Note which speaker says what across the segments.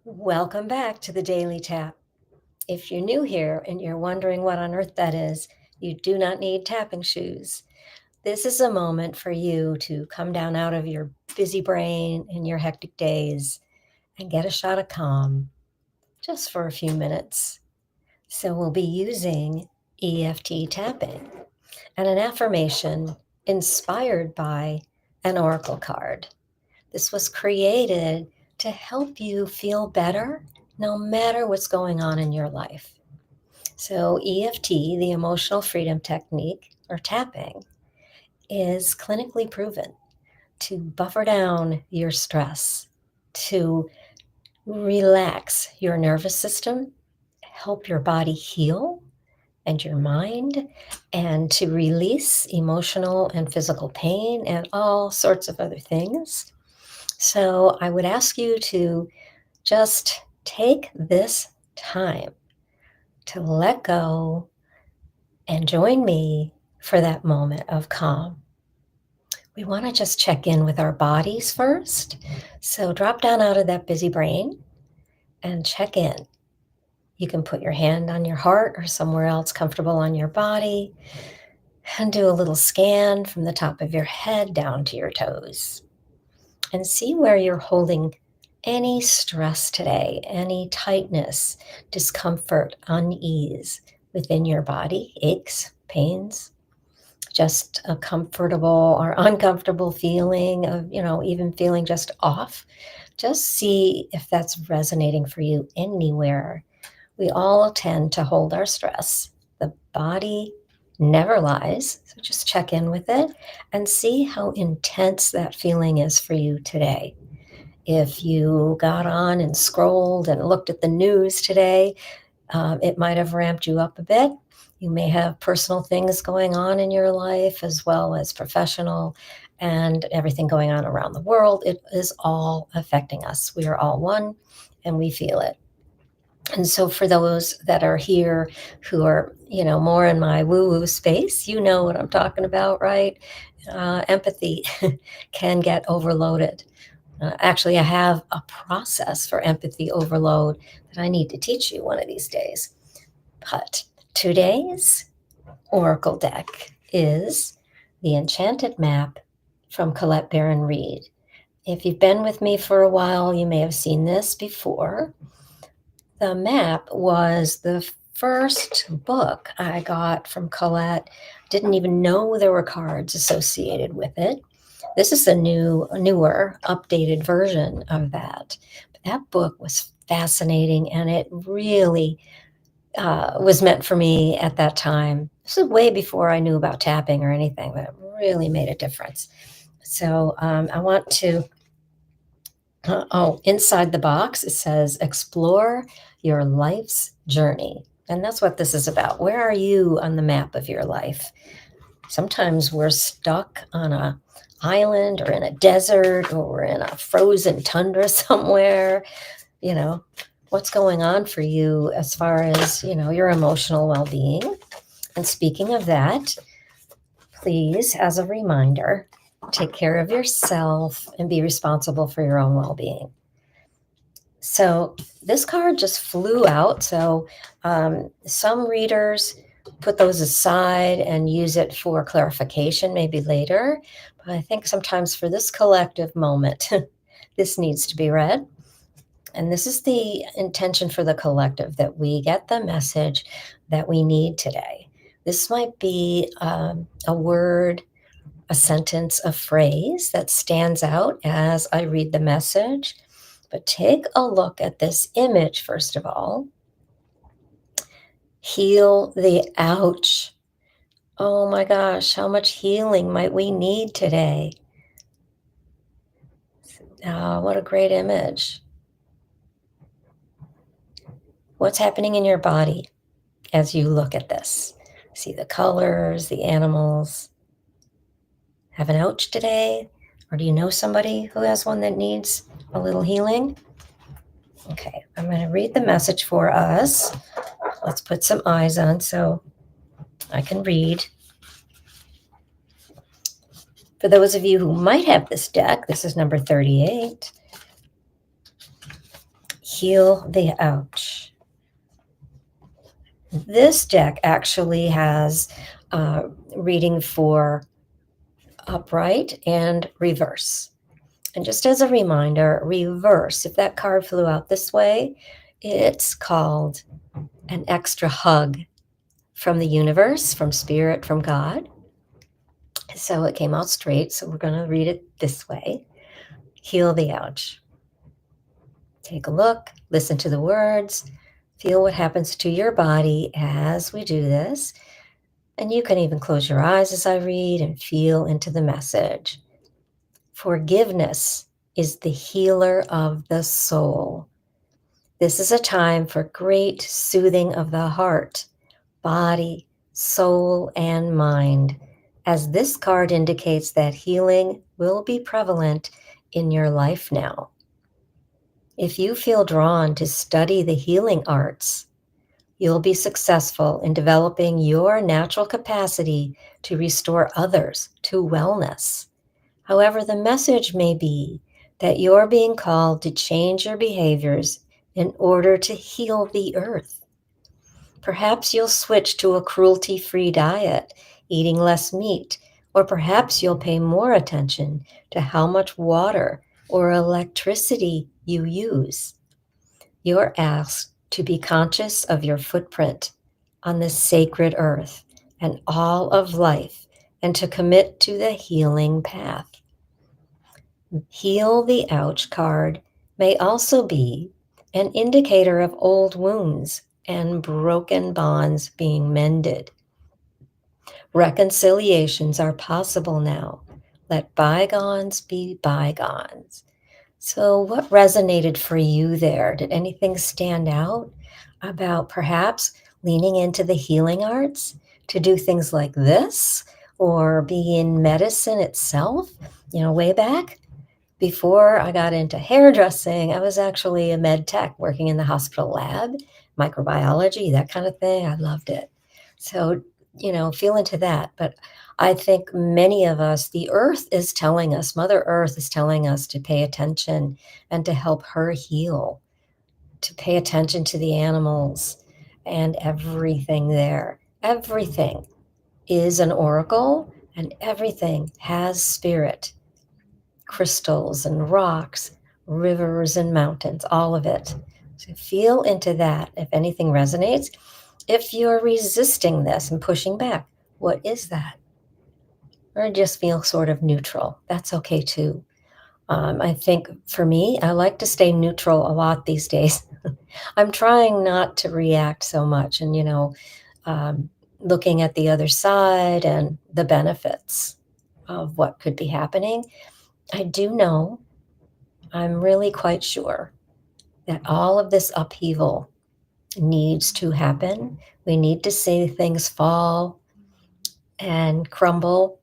Speaker 1: Welcome back to the Daily Tap. If you're new here and you're wondering what on earth that is, you do not need tapping shoes. This is a moment for you to come down out of your busy brain and your hectic days and get a shot of calm just for a few minutes. So we'll be using EFT tapping and an affirmation inspired by an oracle card. This was created to help you feel better no matter what's going on in your life. So, EFT, the emotional freedom technique, or tapping, is clinically proven to buffer down your stress, to relax your nervous system, help your body heal and your mind, and to release emotional and physical pain and all sorts of other things. So I would ask you to just take this time to let go and join me for that moment of calm. We want to just check in with our bodies first. So drop down out of that busy brain and check in. You can put your hand on your heart or somewhere else comfortable on your body and do a little scan from the top of your head down to your toes. And see where you're holding any stress today, any tightness, discomfort, unease within your body, aches, pains, just a comfortable or uncomfortable feeling of, even feeling just off. Just see if that's resonating for you anywhere. We all tend to hold our stress. The body never lies, so just check in with it and see how intense that feeling is for you today. If you got on and scrolled and looked at the news today, it might have ramped you up a bit. You may have personal things going on in your life as well as professional and everything going on around the world. It is all affecting us. We are all one and we feel it. And so for those that are here who are, more in my woo-woo space, you know what I'm talking about, right? Empathy can get overloaded. Actually, I have a process for empathy overload that I need to teach you one of these days. But today's oracle deck is the Enchanted Map from Colette Baron-Reid. If you've been with me for a while, you may have seen this before. The map was the first book I got from Colette. Didn't even know there were cards associated with it. This is a newer, updated version of that. But that book was fascinating, and it really was meant for me at that time. This is way before I knew about tapping or anything, but it really made a difference. So I want to, inside the box, it says, explore your life's journey. And that's what this is about. Where are you on the map of your life? Sometimes we're stuck on an island or in a desert or we're in a frozen tundra somewhere. What's going on for you as far as, your emotional well-being? And speaking of that, please, as a reminder, take care of yourself and be responsible for your own well-being. So this card just flew out. So some readers put those aside and use it for clarification maybe later. But I think sometimes for this collective moment, this needs to be read. And this is the intention for the collective, that we get the message that we need today. This might be a word, a sentence, a phrase that stands out as I read the message. But take a look at this image, first of all. Heal the ouch. Oh my gosh, how much healing might we need today? What a great image. What's happening in your body as you look at this? See the colors, the animals. Have an ouch today? Or do you know somebody who has one that needs a little healing? Okay, I'm going to read the message for us. Let's put some eyes on so I can read. For those of you who might have this deck, this is number 38. heal the ouch. This deck actually has reading for upright and reverse. And just as a reminder, reverse, if that card flew out this way, it's called an extra hug from the universe, from spirit, from God. So it came out straight, so we're going to read it this way. Heal the ouch. Take a look, listen to the words, feel what happens to your body as we do this. And you can even close your eyes as I read and feel into the message. Forgiveness is the healer of the soul. This is a time for great soothing of the heart, body, soul, and mind, as this card indicates that healing will be prevalent in your life now. If you feel drawn to study the healing arts, you'll be successful in developing your natural capacity to restore others to wellness. However, the message may be that you're being called to change your behaviors in order to heal the earth. Perhaps you'll switch to a cruelty-free diet, eating less meat, or perhaps you'll pay more attention to how much water or electricity you use. You're asked to be conscious of your footprint on this sacred earth and all of life, and to commit to the healing path. Heal the ouch card may also be an indicator of old wounds and broken bonds being mended. Reconciliations are possible now. Let bygones be bygones. So, what resonated for you there? Did anything stand out about perhaps leaning into the healing arts to do things like this, or be in medicine itself? Way back before I got into hairdressing, I was actually a med tech working in the hospital lab, microbiology, that kind of thing. I loved it. So, feel into that. But I think many of us, the earth is telling us, Mother Earth is telling us to pay attention and to help her heal, to pay attention to the animals and everything there. Everything is an oracle and everything has spirit. Crystals and rocks, rivers and mountains, all of it. So feel into that if anything resonates. If you're resisting this and pushing back, what is that? Or just feel sort of neutral. That's okay too. I think for me, I like to stay neutral a lot these days. I'm trying not to react so much and, looking at the other side and the benefits of what could be happening. I do know, I'm really quite sure that all of this upheaval needs to happen. We need to see things fall and crumble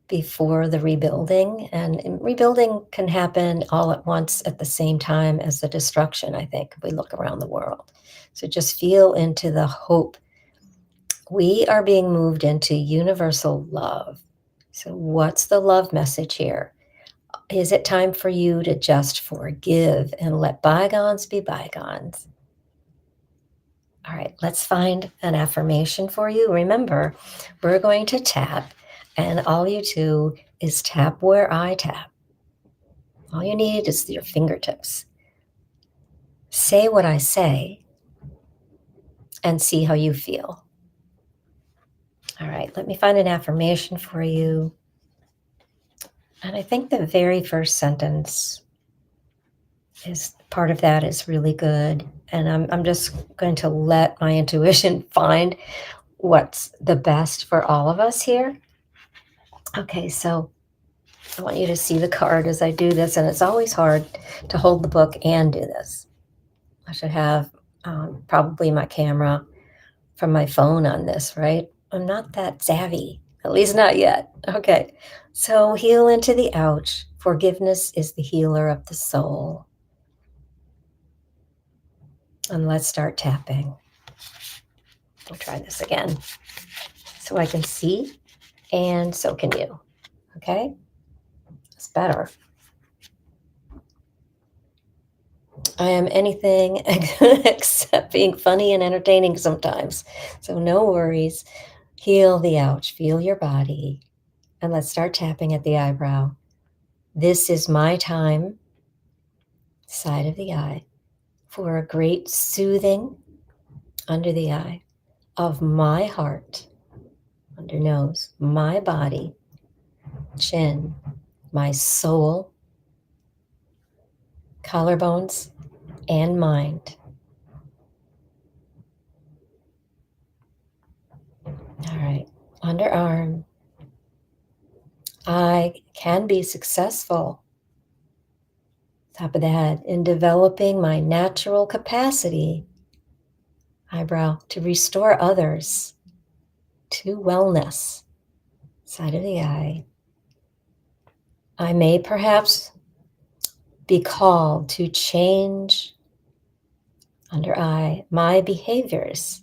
Speaker 1: before the rebuilding. And rebuilding can happen all at once at the same time as the destruction, I think, if we look around the world. So just feel into the hope. We are being moved into universal love. So what's the love message here? Is it time for you to just forgive and let bygones be bygones? All right, let's find an affirmation for you. Remember, we're going to tap, and all you do is tap where I tap. All you need is your fingertips. Say what I say and see how you feel. All right, let me find an affirmation for you. And I think the very first sentence is part of that is really good. And I'm just going to let my intuition find what's the best for all of us here. Okay, so I want you to see the card as I do this, and it's always hard to hold the book and do this. I should have probably my camera from my phone on this, right? I'm not that savvy, at least not yet. Okay, so heal into the ouch. Forgiveness is the healer of the soul. And let's start tapping. We'll try this again so I can see, and so can you. Okay? It's better. I am anything except being funny and entertaining sometimes. So no worries. Heal the ouch. Feel your body. And let's start tapping at the eyebrow. This is my time, side of the eye, for a great soothing under the eye of my heart, under nose, my body, chin, my soul, collarbones, and mind. All right, underarm. I can be successful, top of the head, in developing my natural capacity, eyebrow, to restore others to wellness, side of the eye. I may perhaps be called to change, under eye, my behaviors,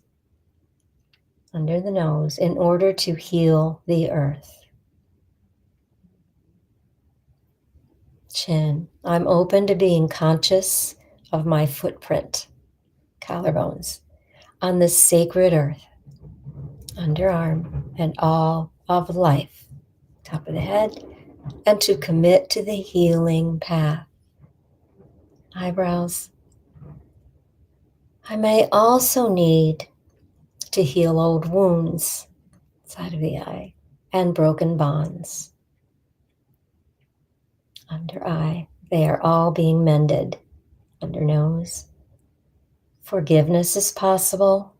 Speaker 1: under the nose, in order to heal the earth. Chin. I'm open to being conscious of my footprint, collarbones, on this sacred earth, underarm, and all of life, top of the head, and to commit to the healing path. Eyebrows. I may also need to heal old wounds, side of the eye, and broken bonds. Under eye, they are all being mended. Under nose, forgiveness is possible.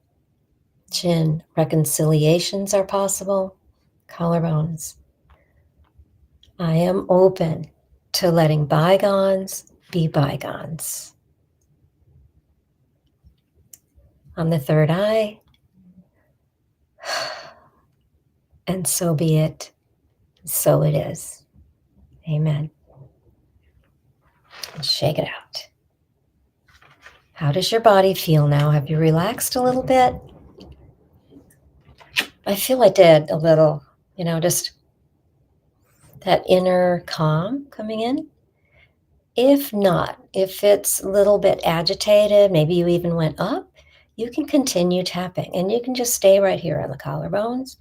Speaker 1: Chin, reconciliations are possible. Collarbones. I am open to letting bygones be bygones. On the third eye, and so be it, so it is. Amen. And shake it out. How does your body feel now? Have you relaxed a little bit? I feel I did a little, just that inner calm coming in. If not, if it's a little bit agitated, maybe you even went up, you can continue tapping and you can just stay right here on the collarbones.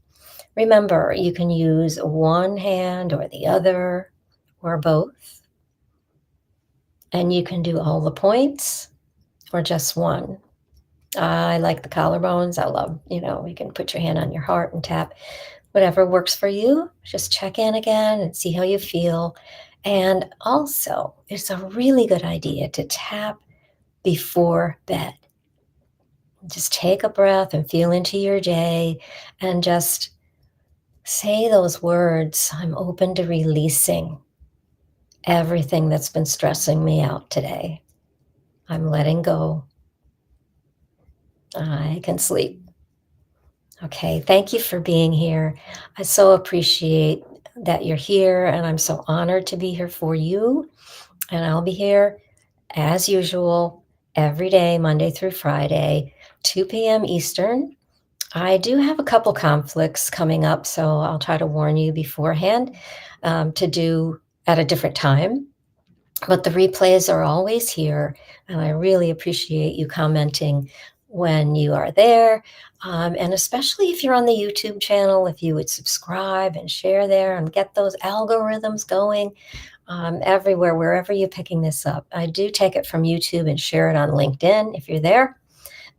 Speaker 1: Remember, you can use one hand or the other or both. And you can do all the points or just one. I like the collarbones. I love, you can put your hand on your heart and tap. Whatever works for you, just check in again and see how you feel. And also, it's a really good idea to tap before bed. Just take a breath and feel into your day and just say those words. I'm open to releasing everything that's been stressing me out today. I'm letting go. I can sleep. Okay, thank you for being here. I so appreciate that you're here, and I'm so honored to be here for you. And I'll be here as usual every day, Monday through Friday, 2 p.m. Eastern. I do have a couple conflicts coming up, so I'll try to warn you beforehand to do at a different time. But the replays are always here, and I really appreciate you commenting when you are there. And especially if you're on the YouTube channel, if you would subscribe and share there and get those algorithms going everywhere, wherever you're picking this up. I do take it from YouTube and share it on LinkedIn if you're there.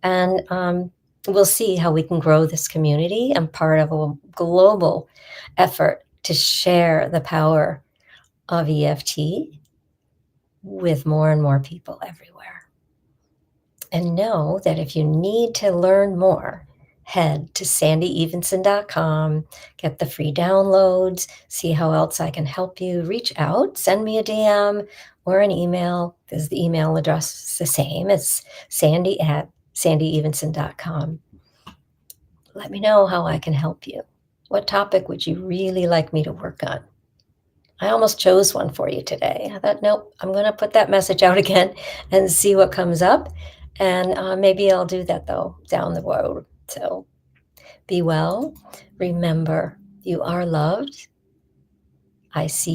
Speaker 1: And we'll see how we can grow this community. I'm part of a global effort to share the power of EFT with more and more people everywhere. And know that if you need to learn more, head to sandyevenson.com, get the free downloads, see how else I can help you. Reach out, send me a DM or an email, because the email address is the same. It's sandy@sandyevenson.com. Let me know how I can help you. What topic would you really like me to work on? I almost chose one for you today. I thought, nope, I'm going to put that message out again and see what comes up. And maybe I'll do that, though, down the road. So be well. Remember, you are loved. I see